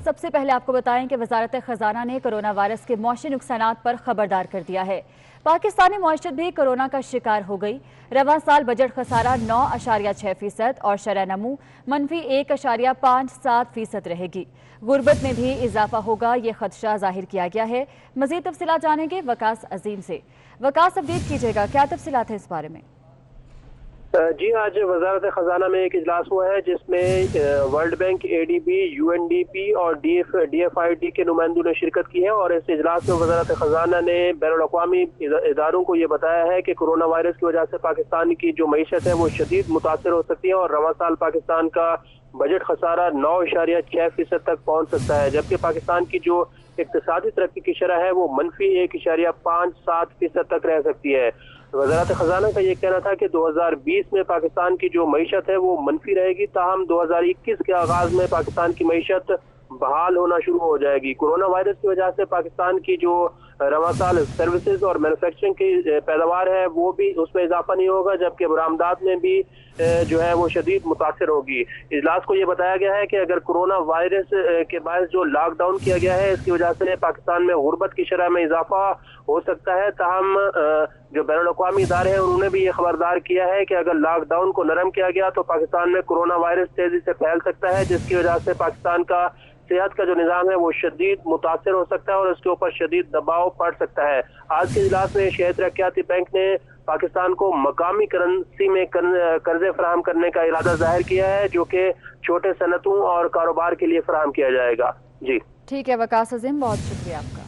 सबसे पहले आपको बताएं कि वजारत खजाना ने कोरोना वायरस के मौशी नुकसानात पर खबरदार कर दिया है। पाकिस्तानी मईशत भी कोरोना का शिकार हो गई। रवां साल बजट खसारा 9.6% और शरह नमू -1.57% रहेगी। गुर्बत में भी इजाफा होगा, ये खदशा जाहिर किया गया है। मजीद तफसीलात जानेंगे वकास अजीम से। वकास, अपडेट कीजिएगा, क्या तफसीलात है इस बारे में? जी, आज वजारत खजाना में एक इजलास हुआ है जिसमें वर्ल्ड बैंक, ADB, UNDP और DFID के नुमाइंदों ने शिरकत की है। और इस इजलास में वजारत खजाना ने बैनुल-अक़वामी इदारों को ये बताया है कि कोरोना वायरस की वजह से पाकिस्तान की जो मईशत है वो शदीद मुतासर हो सकती है और रवां साल पाकिस्तान का बजट खसारा 9.6% तक पहुँच सकता है, जबकि पाकिस्तान की जो इक्तिसादी तरक्की की शरह है वो -1.57% तक रह सकती है। वज़ारत खजाना का ये कहना था कि 2020 में पाकिस्तान की जो मईशत है वो मनफी रहेगी, ताहम 2021 के आगाज में पाकिस्तान की मईशत बहाल होना शुरू हो जाएगी। कोरोना वायरस की वजह से पाकिस्तान की जो रवां साल सर्विसेज और मैन्युफैक्चरिंग की पैदावार है वो भी उसमें इजाफा नहीं होगा, जबकि बरामदात में भी जो है वो शदीद मुतासर होगी। इजलास को ये बताया गया है कि अगर कोरोना वायरस के बायस जो लॉकडाउन किया गया है इसकी वजह से पाकिस्तान में गुर्बत की शरह में इजाफा हो सकता है, ताहम जो बैनुल-अक़वामी इदारे हैं उन्होंने भी ये खबरदार किया है कि अगर लॉकडाउन को नरम किया गया तो पाकिस्तान में कोरोना वायरस तेजी से फैल सकता है, जिसकी वजह से पाकिस्तान का सेहत का जो निज़ाम है वो शदीद मुतासर हो सकता है और उसके ऊपर शदीद दबाव पड़ सकता है। आज के इजलास में शहरी तरक्याती बैंक ने पाकिस्तान को मकामी करेंसी में कर्जे फराहम करने का इरादा जाहिर किया है, जो कि छोटे सनतों और कारोबार के लिए फराहम किया जाएगा। जी ठीक है वकास अजीम, बहुत शुक्रिया आपका।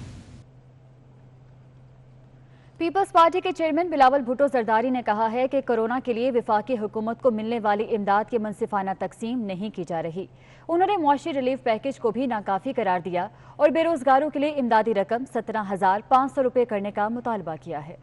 पीपल्स पार्टी के चेयरमैन बिलावल भुट्टो जरदारी ने कहा है कि कोरोना के लिए वफाकी हुकूमत को मिलने वाली इमदाद की मुनसिफाना तकसीम नहीं की जा रही। उन्होंने मुआशी रिलीफ पैकेज को भी नाकाफी करार दिया और बेरोजगारों के लिए इमदादी रकम 17,500 रुपये करने का मुतालबा किया है।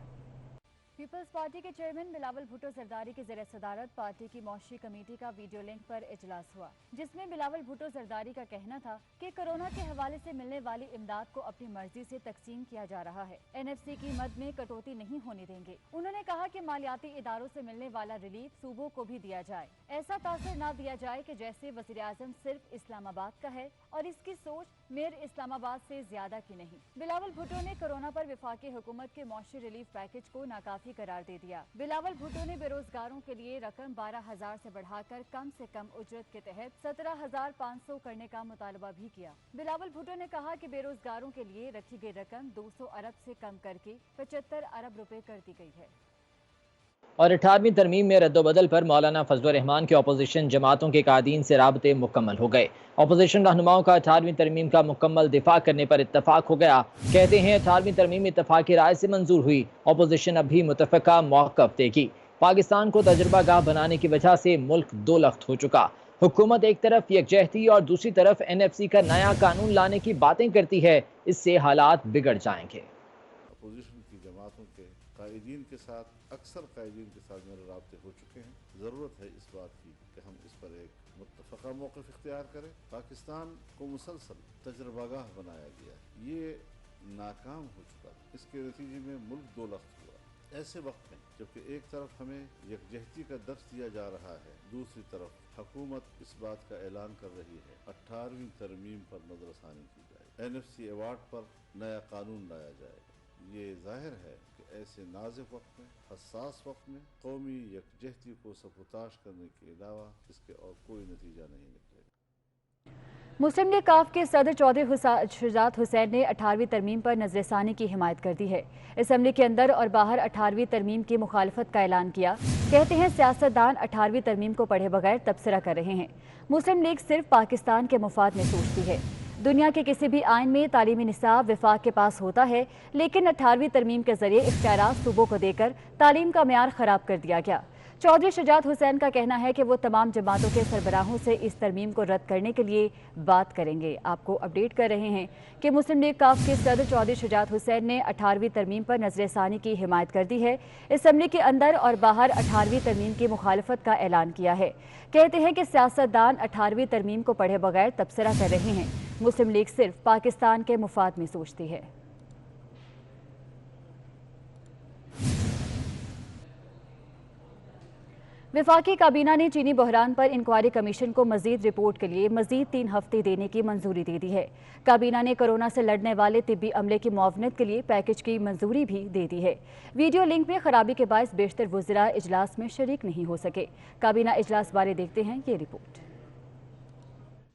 पीपल्स पार्टी के चेयरमैन बिलावल भुट्टो जरदारी की ज़ेर सदारत पार्टी की मौशी कमेटी का वीडियो लिंक पर इजलास हुआ, जिसमें बिलावल भुट्टो जरदारी का कहना था कि कोरोना के हवाले से मिलने वाली इमदाद को अपनी मर्जी से तकसीम किया जा रहा है। NFC की मद में कटौती नहीं होने देंगे। उन्होंने कहा कि मालियाती इदारों से मिलने वाला रिलीफ सूबों को भी दिया जाए, ऐसा तासर न दिया जाए कि जैसे वज़ीर आज़म सिर्फ इस्लामाबाद का है और इसकी सोच मेयर इस्लामाबाद से ज्यादा की नहीं। बिलावल भुट्टो ने कोरोना पर वफाकी हुकूमत के मौशी रिलीफ पैकेज को नाकाफी करार दे दिया। बिलावल भुट्टो ने बेरोजगारों के लिए रकम 12,000 से बढ़ाकर कम से कम उजरत के तहत 17,500 करने का मुतालबा भी किया। बिलावल भुट्टो ने कहा कि बेरोजगारों के लिए रखी गई रकम 200 अरब से कम करके 75 अरब रुपए कर दी गई है। और 18वीं तरमीम में रद्दोबदल पर मौलाना फजलुर रहमान के अपोजिशन जमातों के कायदीन से राबते मुकम्मल हो गए। अपोजिशन रहनुमाओं का 18वीं तरमीम का मुकम्मल दिफा करने पर इत्तफाक हो गया। कहते हैं 18वीं तरमीम इत्तफाकी राय से मंजूर हुई। अपोजिशन अब भी मुतफ़क़ा मौक़िफ़ देगी। पाकिस्तान को तजुर्बा गाह बनाने की वजह से मुल्क दो लख्त हो चुका। हुकूमत एक तरफ यकजहती और दूसरी तरफ NFC का नया कानून लाने की बातें करती है, इससे हालात बिगड़ जाएंगे। अपोजिशन की जमातों के कायदीन के साथ, अक्सर कायदीन के साथ मेरे राब्ते हो चुके हैं। ज़रूरत है इस बात की कि हम इस पर एक मुत्तफ़क़ा मौक़िफ़ इख्तियार करें। पाकिस्तान को मुसलसल तजर्बागाह बनाया गया, ये नाकाम हो चुका। इसके नतीजे में मुल्क दो लख्त हुआ। ऐसे वक्त में जबकि एक तरफ हमें यकजहती का दर्स दिया जा रहा है, दूसरी तरफ हुकूमत इस बात का ऐलान कर रही है 18वीं तरमीम पर नज़रसानी की जाए, NFC अवार्ड पर नया कानून लाया जाएगा। ये जाहिर है कि ऐसे नाजुक वक्त में, हसास वक्त में कौमी यकजहती को सबूताश करने के अलावा इसके और कोई नतीजा नहीं निकलेगा। मुस्लिम लीग काफ के सदर चौधरी शुजात हुसैन ने 18वीं तरमीम पर नजरसानी की हिमायत कर दी है। असम्बली के अंदर और बाहर 18वीं तरमीम की मुखालफत का ऐलान किया। कहते हैं सियासतदान 18वीं तरमीम को पढ़े बगैर तबसरा कर रहे हैं। मुस्लिम लीग सिर्फ पाकिस्तान के मुफाद में सोचती है। दुनिया के किसी भी आइन में तालीमी निसाब वफाक के पास होता है, लेकिन 18वीं तरमीम के जरिए इख्तियारात सूबों को देकर तालीम का म्यार खराब कर दिया गया। चौधरी शुजात हुसैन का कहना है कि वो तमाम जमातों के सरबराहों से इस तरमीम को रद्द करने के लिए बात करेंगे। आपको अपडेट कर रहे हैं कि मुस्लिम लीग काफ के सदर चौधरी शुजात हुसैन ने 18वीं तरमीम पर नजरसानी की हिमायत कर दी है। असम्बली के अंदर और बाहर 18वीं तरमीम की मुखालफत का ऐलान किया है। कहते हैं कि सियासतदान 18वीं तरमीम को पढ़े बगैर तबसरा कर रहे हैं। मुस्लिम लीग सिर्फ पाकिस्तान के मुफाद में सोचती है। वफाकी काबीना ने चीनी बहरान पर इंक्वायरी कमीशन को मजीद रिपोर्ट के लिए मजीद 3 हफ्ते देने की मंजूरी दे दी है। काबीना ने कोरोना से लड़ने वाले तिब्बी अमले की मुआवनत के लिए पैकेज की मंजूरी भी दे दी है। वीडियो लिंक में खराबी के बायस बेशतर वज़रा इजलास में शरीक नहीं हो सके। काबीना इजलास बारे देखते हैं ये रिपोर्ट।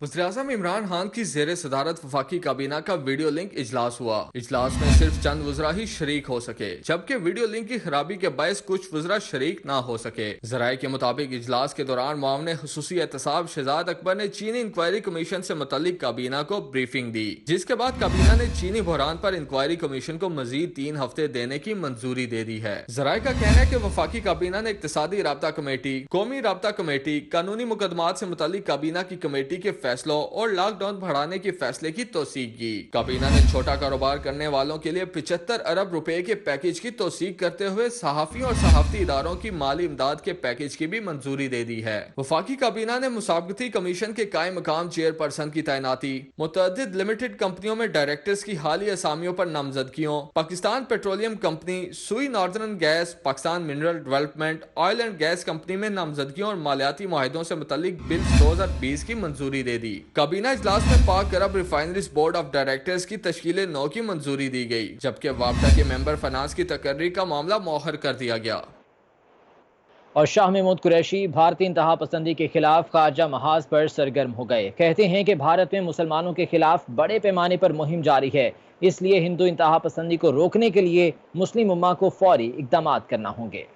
वज़ीर-ए-आज़म इमरान खान की ज़ेर सदारत वफाकी काबीना का वीडियो लिंक इजलास हुआ। इजलास में सिर्फ चंद वज़रा ही शरीक हो सके, जबकि वीडियो लिंक की खराबी के बायस कुछ वज़रा शरीक ना हो सके। ज़राए के मुताबिक इजलास के दौरान मुआविन खुसूसी एहतसाब शहजाद अकबर ने चीनी इंक्वायरी कमीशन से मुतल्लिक काबीना को ब्रीफिंग दी, जिसके बाद काबीना ने चीनी बहरान पर इंक्वायरी कमीशन को मजीद 3 हफ्ते देने की मंजूरी दे दी है। ज़राए का कहना है कि वफाकी काबीना ने इक्तिसादी राब्ता कमेटी, कौमी राब्ता कमेटी, कानूनी मुकदमात से मुतल्लिक काबीना की कमेटी के फैसलों और लॉकडाउन बढ़ाने के फैसले की तौसीक की। काबीना ने छोटा कारोबार करने वालों के लिए 75 अरब रुपए के पैकेज की तौसीक करते हुए सहाफियों और सहाफती इदारों की माली इमदाद के पैकेज की भी मंजूरी दे दी है। वफाकी काबीना ने मुसाबकती कमीशन के कायम मकाम चेयरपर्सन की तैनाती, मुतअद्दिद लिमिटेड कंपनियों में डायरेक्टर्स की हालिया असामियों पर नामजदगियों, पाकिस्तान पेट्रोलियम कंपनी, सुई northern gas, Pakistan mineral development, oil and gas company में नामजदगियों और मालियाती मुआहिदों से मुतल्लिक बिल 2020 की मंजूरी दे दी। काबीना इजलास में पाक अरब रिफाइनरीज बोर्ड ऑफ डायरेक्टर्स की तश्कील 9 की मंजूरी दी गई, जबकि वापडा के मेंबर फाइनेंस की तकर्री का मामला मौखर कर दिया गया। और शाह महमूद कुरैशी भारतीय इंतहा पसंदी के खिलाफ खारजा महाज पर सरगर्म हो गए। कहते हैं कि भारत में मुसलमानों के खिलाफ बड़े पैमाने पर मुहिम जारी है, इसलिए हिंदू इंतहा पसंदी को रोकने के लिए मुस्लिम उम्मा को फौरी इकदाम करना होंगे।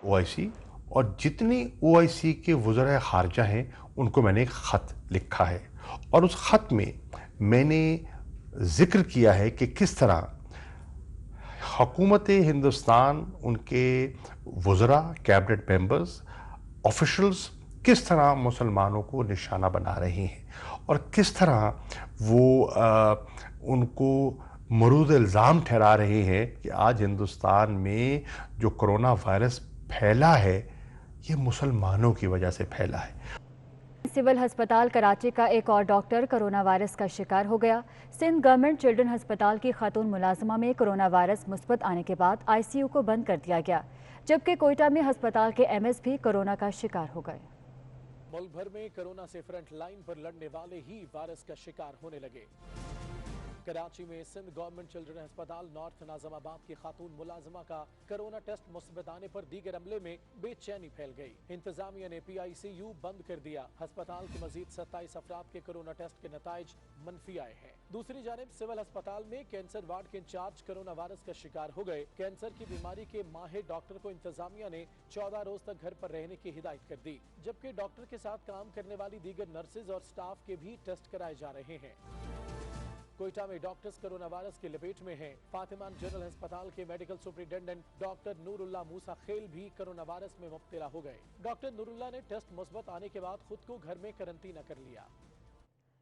OIC और जितनी OIC के वज़रा ख़ारजा हैं उनको मैंने एक ख़त लिखा है, और उस ख़त में मैंने ज़िक्र किया है कि किस तरह हुकूमत हिंदुस्तान, उनके वज़रा, कैबिनेट मेंबर्स, ऑफिशल्स किस तरह मुसलमानों को निशाना बना रहे हैं और किस तरह वो उनको मरूद इल्ज़ाम ठहरा रहे हैं कि आज हिंदुस्तान में जो कोरोना वायरस फैला है ये मुसलमानों की वजह से फैला है। सिविल अस्पताल कराची का एक और डॉक्टर कोरोना वायरस का शिकार हो गया। सिंध गवर्नमेंट चिल्ड्रन अस्पताल की खातून मुलाजिमा में कोरोना वायरस मुस्बत आने के बाद ICU को बंद कर दिया गया, जबकि कोयटा में अस्पताल के MS भी कोरोना का शिकार हो गए। मुल्क भर में कोरोना से फ्रंट लाइन पर लड़ने वाले ही वायरस का शिकार होने लगे। कराची में सिंध गवर्नमेंट चिल्ड्रन अस्पताल नॉर्थ नाज़िमाबाद की खातून मुलाजिमा का कोरोना टेस्ट मुस्बत आने पर दीगर अमले में बेचैनी फैल गई। इंतजामिया ने PICU बंद कर दिया। अस्पताल के मजीद 27 अफराद के कोरोना टेस्ट के नताइज मनफी आए हैं। दूसरी जानिब सिविल अस्पताल में कैंसर वार्ड के इंचार्ज कोरोना वायरस का शिकार हो गए। कैंसर की बीमारी के माहिर डॉक्टर को इंतजामिया ने 14 रोज तक घर पर रहने की हिदायत कर दी, जबकि डॉक्टर के साथ काम करने वाली दीगर नर्सेज और स्टाफ के भी टेस्ट कराए जा रहे हैं। कोयटा में डॉक्टर्स कोरोना वायरस की लपेट में हैं। फातिमा जनरल अस्पताल के मेडिकल सुपरिटेंडेंट डॉक्टर नूरुल्लाह मूसा खेल भी कोरोना वायरस में मुब्तला हो गए। डॉक्टर नूरुल्लाह ने टेस्ट मुस्बत आने के बाद खुद को घर में क्वारंटीन कर लिया।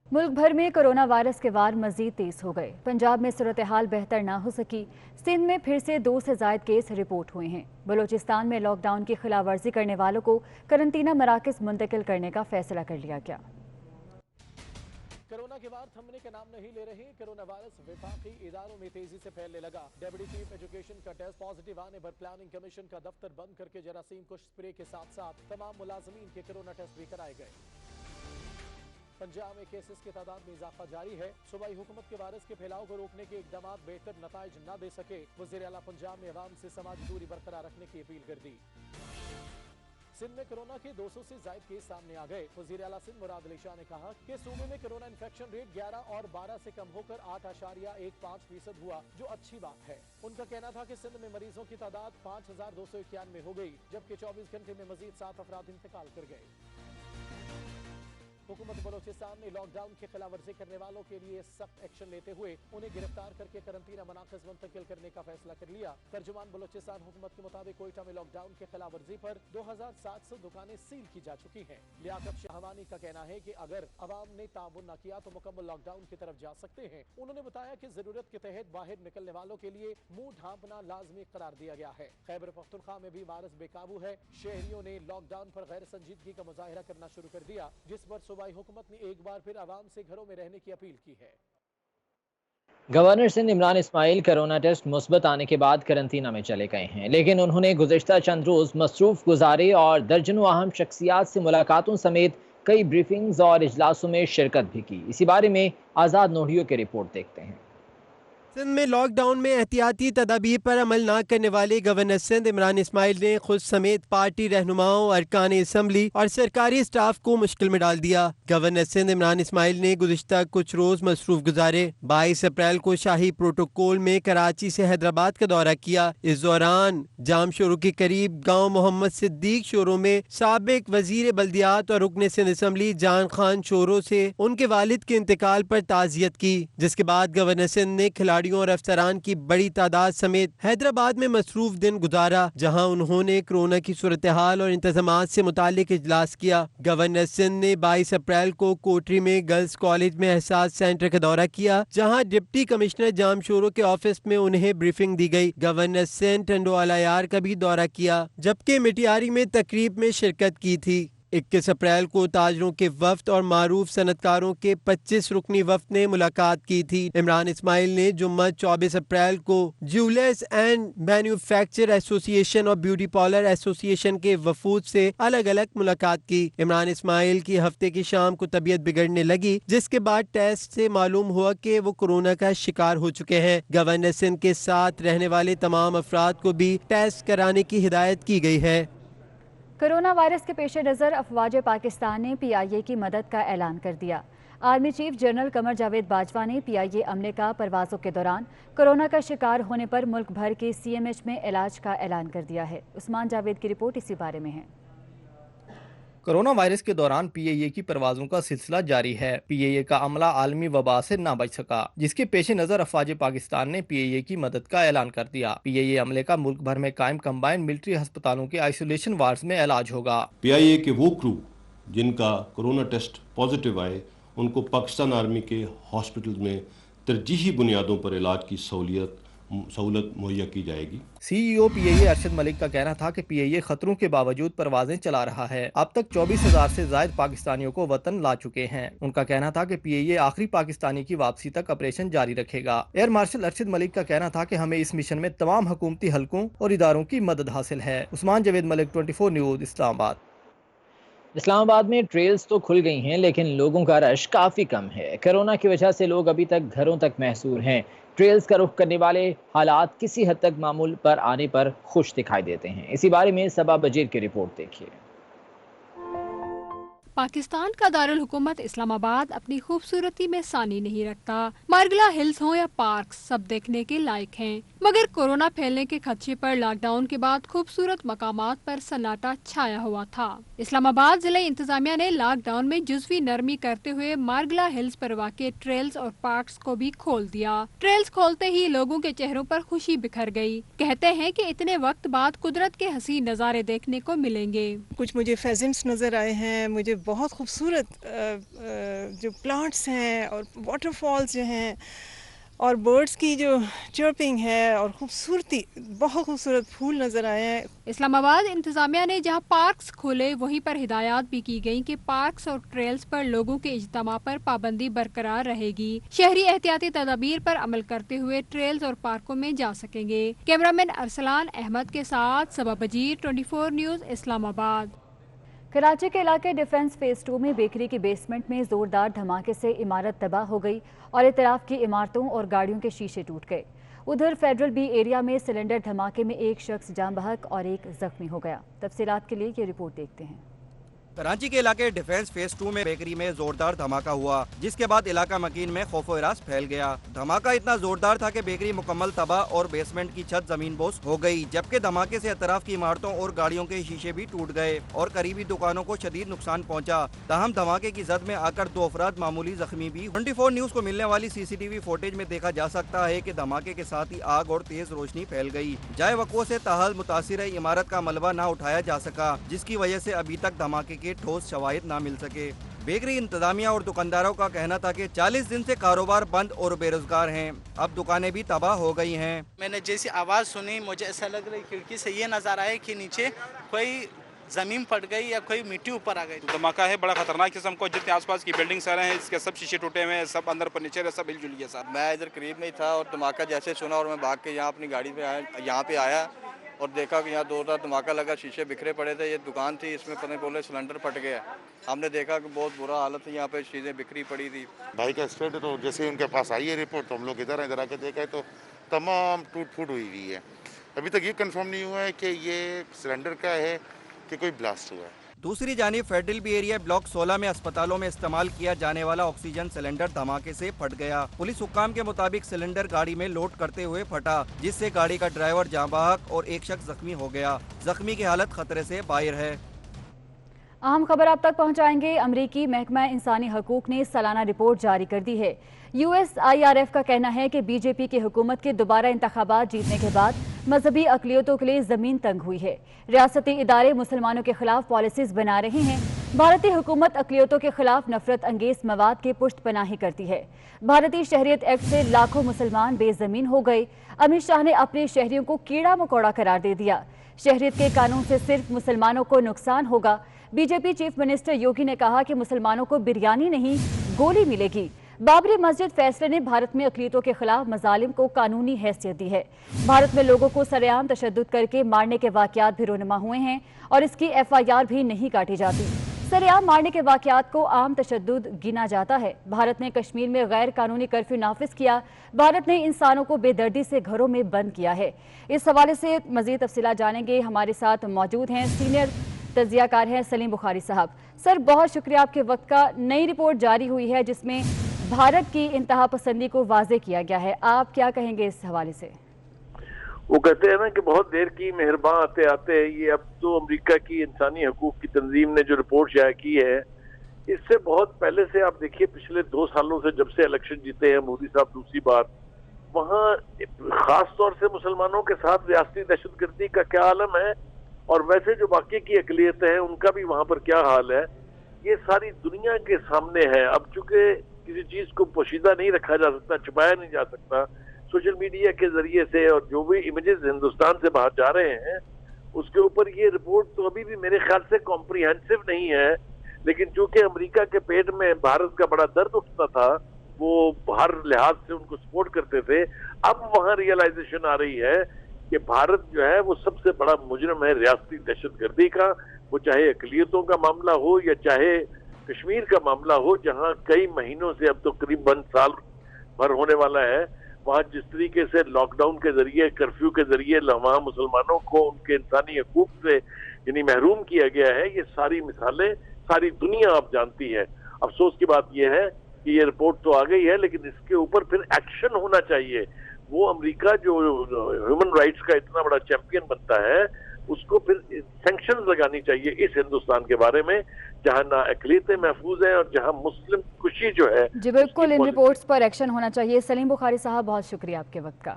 मुल्क भर में कोरोना वायरस के वार मजीद तेज हो गए। पंजाब में सूरत हाल बेहतर ना हो सकी। सिंध में फिर से 2 से ज़ायद केस रिपोर्ट हुए हैं। बलूचिस्तान में लॉकडाउन की खिलाफ वर्जी करने वालों को करंटीना मराकज़ मुंतकिल करने का फैसला कर लिया गया। कोरोना के बाद थमने का नाम नहीं ले रहे। कोरोना वायरस विफाकी इदारों में तेजी से फैलने लगा। डेप्यूटी चीफ एजुकेशन का टेस्ट पॉजिटिव आने पर प्लानिंग कमीशन का दफ्तर बंद करके जरासीम कुश स्प्रे के साथ साथ तमाम मुलाजमीन के कोरोना टेस्ट भी कराए गए। पंजाब में केसेस की तादाद में इजाफा जारी है। सूबाई हुकूमत के वायरस के फैलाव को रोकने के इकदाम बेहतर नताइज न दे सके। वज़ीर आला पंजाब ने अवाम से समाजी दूरी बरकरार रखने की अपील कर दी। सिंध में कोरोना के 200 से ज्यादा केस सामने आ गए। वज़ीर आला सिंध मुराद अली शाह ने कहा कि सूबे में कोरोना इन्फेक्शन रेट 11 और 12 से कम होकर 8.15% हुआ, जो अच्छी बात है। उनका कहना था कि सिंध में मरीजों की तादाद 5291 हो गई, जबकि 24 घंटे में मजीद 7 अफराद इंतकाल कर गए। हुकूमत बलोचिस्तान ने लॉकडाउन की खिलाफ वर्जी करने वालों के लिए सख्त एक्शन लेते हुए उन्हें गिरफ्तार करके करंटीना मनाक़िज़ मुंतकिल करने का फैसला कर लिया। तर्जुमान बलोचिस्तान हुकूमत के मुताबिक कोयटा में लॉकडाउन की खिलाफ वर्जी पर 2700 दुकानें सील की जा चुकी हैं। लियाकत शाहवानी का कहना है कि अगर अवाम ने ताउन न किया तो मुकम्मल लॉकडाउन की तरफ जा सकते हैं। उन्होंने बताया कि जरूरत के तहत बाहर निकलने वालों के लिए मुंह ढांपना लाजमी करार दिया गया है। खैबर पख्तूनख्वा में भी वायरस बेकाबू है। शहरियों ने लॉकडाउन पर गैर संजीदगी का मुजाहिरा करना शुरू कर दिया, जिस पर सूबाई हुकूमत ने एक बार फिर आवाम से घरों में रहने की अपील की है। گورنر سندھ عمران اسماعیل کرونا ٹیسٹ مثبت آنے کے بعد قرنطینہ میں چلے گئے ہیں، لیکن انہوں نے گزشتہ چند روز مصروف گزارے اور درجنوں اہم شخصیات سے ملاقاتوں سمیت کئی بریفنگز اور اجلاسوں میں شرکت بھی کی۔ اسی بارے میں آزاد نوڈیو کی رپورٹ دیکھتے ہیں۔ سندھ میں لاک ڈاؤن میں احتیاطی تدابیر پر عمل نہ کرنے والے گورنر سندھ عمران اسماعیل نے خود سمیت پارٹی رہنماؤں، ارکان اسمبلی اور سرکاری اسٹاف کو مشکل میں ڈال دیا۔ گورنر سندھ عمران اسماعیل نے گزشتہ کچھ روز مصروف گزارے۔ 22 اپریل کو شاہی پروٹوکول میں کراچی سے حیدرآباد کا دورہ کیا۔ اس دوران جام شوروں کے قریب گاؤں محمد صدیق شوروں میں سابق وزیر بلدیات اور رکن سندھ اسمبلی جان خان شوروں سے ان کے والد کے انتقال پر تعزیت کی، جس کے بعد گورنر سندھ نے کھلاڑیوں اور افسران کی بڑی تعداد سمیت حیدرآباد میں مصروف دن گزارا، جہاں انہوں نے کورونا کی صورتحال اور انتظامات سے متعلق اجلاس کیا۔ گورنر سندھ نے 22 اپریل کو کوٹری میں گرلز کالج میں احساس سینٹر کا دورہ کیا، جہاں ڈپٹی کمشنر جام شوروں کے آفس میں انہیں بریفنگ دی گئی۔ گورنر سندھ ٹنڈو الایار کا بھی دورہ کیا، جبکہ مٹیاری میں تقریب میں شرکت کی تھی۔ 21 اپریل کو تاجروں کے وفد اور معروف صنعتکاروں کے 25 رکنی وفد نے ملاقات کی تھی۔ عمران اسماعیل نے جمعہ 24 اپریل کو جیولرز اینڈ مینوفیکچر ایسوسی ایشن اور بیوٹی پارلر ایسوسی ایشن کے وفود سے الگ الگ ملاقات کی۔ عمران اسماعیل کی ہفتے کی شام کو طبیعت بگڑنے لگی، جس کے بعد ٹیسٹ سے معلوم ہوا کہ وہ کورونا کا شکار ہو چکے ہیں۔ گورنر سندھ کے ساتھ رہنے والے تمام افراد کو بھی ٹیسٹ کرانے کی ہدایت کی گئی ہے۔ کرونا وائرس کے پیش نظر افواج پاکستان نے پی آئی اے کی مدد کا اعلان کر دیا۔ Army chief general Qamar Javed Bajwa نے پی آئی اے عملے کا پروازوں کے دوران کورونا کا شکار ہونے پر ملک بھر کے سی ایم ایچ میں علاج کا اعلان کر دیا ہے۔ عثمان جاوید کی رپورٹ اسی بارے میں ہے۔ کورونا وائرس کے دوران پی ائی اے کی پروازوں کا سلسلہ جاری ہے۔ پی ائی اے کا عملہ عالمی وبا سے نہ بچ سکا، جس کے پیش نظر افواج پاکستان نے پی ائی اے کی مدد کا اعلان کر دیا۔ پی ائی اے عملے کا ملک بھر میں قائم کمبائنڈ ملٹری ہسپتالوں کے آئسولیشن وارڈز میں علاج ہوگا۔ پی آئی اے کے وہ کرو جن کا کورونا ٹیسٹ پازیٹیو آئے، ان کو پاکستان آرمی کے ہاسپٹلز میں ترجیحی بنیادوں پر علاج کی سہولت مہیا کی جائے گی۔ سی ای او پی ائی اے ارشد ملک کا کہنا تھا کہ پی ائی اے خطروں کے باوجود پروازیں چلا رہا ہے۔ اب تک 24,000 سے زائد پاکستانیوں کو وطن لا چکے ہیں۔ ان کا کہنا تھا کہ پی ائی اے آخری پاکستانی کی واپسی تک آپریشن جاری رکھے گا۔ ایئر مارشل ارشد ملک کا کہنا تھا کہ ہمیں اس مشن میں تمام حکومتی حلقوں اور اداروں کی مدد حاصل ہے۔ عثمان جاوید ملک، 24 نیوز، اسلام آباد۔ اسلام آباد میں ٹریلز تو کھل گئی ہیں، لیکن لوگوں کا رش کافی کم ہے۔ کورونا کی وجہ سے لوگ ابھی تک گھروں تک محصور ہیں۔ ٹریلز کا رخ کرنے والے حالات کسی حد تک معمول پر آنے پر خوش دکھائی دیتے ہیں۔ اسی بارے میں صبا بجیر کی رپورٹ دیکھیے۔ پاکستان کا دارالحکومت اسلام آباد اپنی خوبصورتی میں ثانی نہیں رکھتا۔ مارگلا ہلز ہوں یا پارکس، سب دیکھنے کے لائق ہیں، مگر کورونا پھیلنے کے خدشے پر لاک ڈاؤن کے بعد خوبصورت مقامات پر سناٹا چھایا ہوا تھا۔ اسلام آباد ضلع انتظامیہ نے لاک ڈاؤن میں جزوی نرمی کرتے ہوئے مارگلا ہلز پر واقع ٹریلز اور پارکس کو بھی کھول دیا۔ ٹریلز کھولتے ہی لوگوں کے چہروں پر خوشی بکھر گئی۔ کہتے ہیں کہ اتنے وقت بعد قدرت کے حسین نظارے دیکھنے کو ملیں گے۔ کچھ مجھے فیزنٹس نظر آئے ہیں، مجھے بہت خوبصورت جو پلانٹس ہیں اور واٹر فالز جو ہیں اور برڈز کی جو چرپنگ ہے اور خوبصورتی، بہت خوبصورت پھول نظر آئے ہیں۔ اسلام آباد انتظامیہ نے جہاں پارکس کھولے وہیں پر ہدایات بھی کی گئی کہ پارکس اور ٹریلز پر لوگوں کے اجتماع پر پابندی برقرار رہے گی۔ شہری احتیاطی تدابیر پر عمل کرتے ہوئے ٹریلز اور پارکوں میں جا سکیں گے۔ کیمرامین ارسلان احمد کے ساتھ صبا بجیر، 24 نیوز، اسلام آباد۔ کراچی کے علاقے ڈیفنس فیز 2 میں بیکری کی بیسمنٹ میں زوردار دھماکے سے عمارت تباہ ہو گئی اور اطراف کی عمارتوں اور گاڑیوں کے شیشے ٹوٹ گئے۔ ادھر فیڈرل بی ایریا میں سلنڈر دھماکے میں ایک شخص جاں بحق اور ایک زخمی ہو گیا۔ تفصیلات کے لیے یہ رپورٹ دیکھتے ہیں۔ کراچی کے علاقے ڈیفنس فیز 2 میں بیکری میں زوردار دھماکہ ہوا، جس کے بعد علاقہ مکین میں خوف و ہراس پھیل گیا۔ دھماکہ اتنا زوردار تھا کہ بیکری مکمل تباہ اور بیسمنٹ کی چھت زمین بوس ہو گئی، جبکہ دھماکے سے اطراف کی عمارتوں اور گاڑیوں کے شیشے بھی ٹوٹ گئے اور قریبی دکانوں کو شدید نقصان پہنچا۔ تاہم دھماکے کی زد میں آ کر 2 افراد معمولی زخمی بھی۔ 24 نیوز کو ملنے والی سی سی ٹی وی فوٹیج میں دیکھا جا سکتا ہے کہ دھماکے کے ساتھ ہی آگ اور تیز روشنی پھیل گئی۔ جائے وقوع سے تاحال متاثرہ عمارت کا ملبہ نہ اٹھایا جا سکا، جس کی وجہ سے ابھی تک دھماکے کے ٹھوس شواہد نہ مل سکے۔ بیکری انتظامیہ اور دکانداروں کا کہنا تھا کہ 40 دن سے کاروبار بند اور بے روزگار ہیں، اب دکانیں بھی تباہ ہو گئی ہیں۔ میں نے جیسی آواز سنی، مجھے ایسا لگ رہا ہے کھڑکی سے یہ نظر آیا کہ نیچے کوئی ज़मीन फट गई या कोई मिट्टी ऊपर आ गई। धमाका है बड़ा खतरनाक किस्म को, जितने आसपास की बिल्डिंग सारे हैं इसके सब शीशे टूटे हुए हैं, सब अंदर फर्नीचर है, सब हिलजुल गया सर। मैं इधर करीब नहीं था और धमाका जैसे सुना और मैं भाग के यहाँ अपनी गाड़ी पे आया, यहाँ पे आया और देखा कि यहाँ जोरदार धमाका लगा, शीशे बिखरे पड़े थे। ये दुकान थी, इसमें पता नहीं बोले सिलेंडर फट गया। हमने देखा कि बहुत बुरा हालत है, यहाँ पे चीज़ें बिखरी पड़ी थी। भाई का एक्सीडेंट तो जैसे उनके पास आई है रिपोर्ट तो हम लोग इधर आके देखा तो तमाम टूट फूट हुई है। अभी तक ये कंफर्म नहीं हुआ है कि ये सिलेंडर का है कि कोई ब्लास्ट हुआ है। दूसरी जानिब फेडरल बी एरिया ब्लॉक 16 में अस्पतालों में इस्तेमाल किया जाने वाला ऑक्सीजन सिलेंडर धमाके से फट गया। पुलिस हुक्काम के मुताबिक सिलेंडर गाड़ी में लोड करते हुए फटा, जिससे गाड़ी का ड्राइवर जाँ बहक और एक शख्स जख्मी हो गया। जख्मी की हालत खतरे से बाहर है। अहम खबर आप तक पहुंचाएंगे। अमरीकी महकमा इंसानी हकूक ने सालाना रिपोर्ट जारी कर दी है। USIRF का कहना है कि बीजेपी की हुकूमत के दोबारा इंतखाबात जीतने के बाद मजहबी अकलियतों के लिए जमीन तंग हुई है। रियासती इदारे मुसलमानों के खिलाफ पॉलिसीज बना रहे हैं। भारतीय हुकूमत अकलियतों के खिलाफ नफरत अंगेज मवाद के पुष्ट पनाही करती है। भारतीय शहरियत एक्ट से लाखों मुसलमान बेजमीन हो गए। अमित शाह ने अपने शहरियों को कीड़ा मकोड़ा करार दे दिया। शहरियत के कानून से सिर्फ मुसलमानों को नुकसान होगा। बीजेपी चीफ मिनिस्टर योगी ने कहा कि मुसलमानों को बिरयानी नहीं गोली मिलेगी। बाबरी मस्जिद फैसले ने भारत में अकलियतों के खिलाफ मजालिम को कानूनी हैसियत दी है। भारत में लोगों को सरेआम तशद्दुद करके मारने के वाकयात भी रोनुमा हुए हैं और इसकी FIR भी नहीं काटी जाती। सरेआम मारने के वाकयात को आम तशद्दुद गिना जाता है। भारत ने कश्मीर में गैर कानूनी कर्फ्यू नाफिज किया। भारत ने इंसानों को बेदर्दी से घरों में बंद किया है। इस हवाले से मजीद तफसीलात जानेंगे। हमारे साथ मौजूद हैं सीनियर तज्जियाकार हैं सलीम बुखारी साहब। सर, बहुत शुक्रिया आपके वक्त का। नई रिपोर्ट जारी हुई है जिसमें भारत की इंतहा पसंदी को वाजे किया गया है। आप क्या कहेंगे इस हवाले से? वो कहते हैं ना कि बहुत देर की मेहरबान आते आते ये अब तो अमेरिका की इंसानी हकूक की तंजीम ने जो रिपोर्ट शाया की है, इससे बहुत पहले से आप देखिए पिछले 2 सालों से जब से इलेक्शन जीते हैं मोदी साहब दूसरी बार, वहाँ खास तौर से मुसलमानों के साथ रियासती दहशतगर्दी का क्या आलम है और वैसे जो बाकी की अकलियतें हैं उनका भी वहाँ पर क्या हाल है, ये सारी दुनिया के सामने है। अब चूंकि किसी चीज को पोशीदा नहीं रखा जा सकता, छुपाया नहीं जा सकता, सोशल मीडिया के जरिए से और जो भी इमेजेस हिंदुस्तान से बाहर जा रहे हैं उसके ऊपर ये रिपोर्ट तो अभी भी मेरे ख्याल से कॉम्प्रिहेंसिव नहीं है। लेकिन चूंकि अमेरिका के पेट में भारत का बड़ा दर्द उठता था, वो हर लिहाज से उनको सपोर्ट करते थे, अब वहां रियलाइजेशन आ रही है कि भारत जो है वो सबसे बड़ा मुजरिम है रियासती दहशतगर्दी का। वो चाहे अकलियतों का मामला हो या चाहे कश्मीर का मामला हो, जहां कई महीनों से अब तो करीबन साल भर होने वाला है, वहां जिस तरीके से लॉकडाउन के जरिए, कर्फ्यू के जरिए वहां मुसलमानों को उनके इंसानी हकूक से यानी महरूम किया गया है, ये सारी मिसालें सारी दुनिया अब जानती है। अफसोस की बात यह है कि ये रिपोर्ट तो आ गई है, लेकिन इसके ऊपर फिर एक्शन होना चाहिए। वो अमेरिका जो ह्यूमन राइट्स का इतना बड़ा चैंपियन बनता है, उसको फिर सैंक्शंस लगानी चाहिए इस हिंदुस्तान के बारे में, जहां ना अकलियतें महफूज हैं और जहां मुस्लिम खुशी जो है। जी बिल्कुल, इन रिपोर्ट्स पर एक्शन होना चाहिए। सलीम बुखारी साहब, बहुत शुक्रिया आपके वक्त का।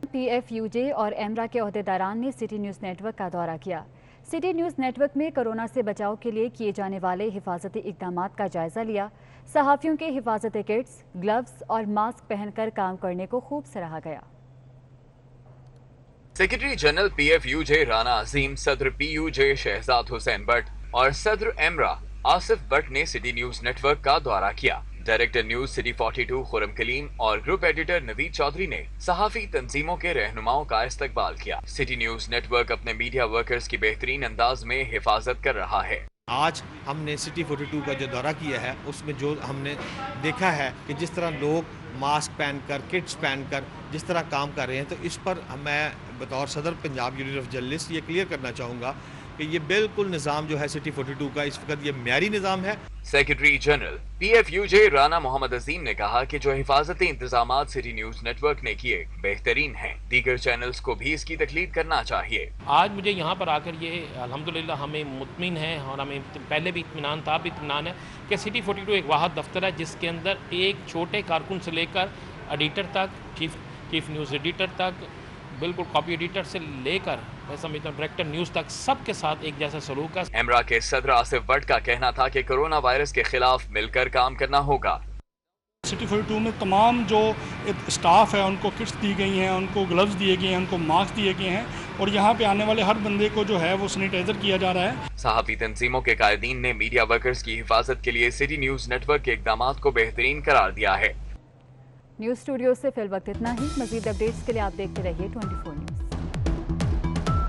PFUJ और एमरा के अहदेदारान ने सिटी न्यूज़ नेटवर्क का दौरा किया। सिटी न्यूज़ नेटवर्क में कोरोना से बचाव के लिए किए जाने वाले हिफाजती इक़दामात का जायजा लिया। सहाफ़ियों के हिफाजती किट्स, ग्लव्स और मास्क पहनकर काम करने को खूब सराहा गया। सेक्रेटरी जनरल PFUJ राना अजीम, सदर PUJ शहजाद हुसैन भट्ट और सदर एमरा आसिफ भट्ट ने सिटी न्यूज़ नेटवर्क का दौरा किया। Director News City 42 Khurram Kaleem और ग्रुप एडिटर नवीद चौधरी ने सहाफ़ी तंजीमों के रहनुमाओं का इस्तकबाल किया। सिटी न्यूज़ नेटवर्क अपने मीडिया वर्कर्स की बेहतरीन अंदाज में हिफाजत कर रहा है। आज हमने सिटी 42 का जो दौरा किया है, उसमें जो हमने देखा है कि जिस तरह लोग मास्क पहनकर, किट्स पहनकर जिस तरह काम कर रहे हैं, तो इस पर मैं बतौर सदर पंजाब यूनियन ऑफ जर्नलिस्ट ये क्लियर करना चाहूँगा कि ये बिल्कुल निज़ाम जो है सिटी 42 का इस वक्त ये म्यारी निज़ाम है। Secretary general PFUJ Rana Mohammad Azeem ने कहा कि जो हिफाजती इंतजामात सिटी न्यूज़ नेटवर्क ने किए बेहतरीन हैं, दीगर चैनल्स को भी इसकी तकलीद करना चाहिए। आज मुझे यहाँ पर आकर ये अल्हम्दुलिल्लाह हमें मुतमिन है और हमें पहले भी इत्मीनान था, भी इत्मीनान है कि सिटी 42 एक वाहिद दफ्तर है जिसके अंदर एक छोटे कारकुन से लेकर एडिटर तक, चीफ न्यूज़ एडिटर तक, बिल्कुल कॉपी एडिटर से लेकर मैं समझता हूँ डायरेक्टर न्यूज़ तक सबके साथ एक जैसा सलूक है। एमरा के सदर आसिफ भट्ट का कहना था कि कोरोना वायरस के खिलाफ मिलकर काम करना होगा। सिटी 42 में तमाम जो स्टाफ है उनको किट्स दी गई हैं, उनको ग्लव्स दिए गए हैं, उनको मास्क दिए गए हैं और यहाँ पे आने वाले हर बंदे को जो है वो सैनिटाइजर किया जा रहा है। सहाफ़ी तंजीमों के कायदीन ने मीडिया वर्कर्स की हिफाजत के लिए सिटी न्यूज़ नेटवर्क के इक़दामात को बेहतरीन करार दिया है। न्यूज़ स्टूडियो से फिल वक्त इतना ही। मज़ीद अपडेट्स के लिए आप देखते रहिए 24 न्यूज़।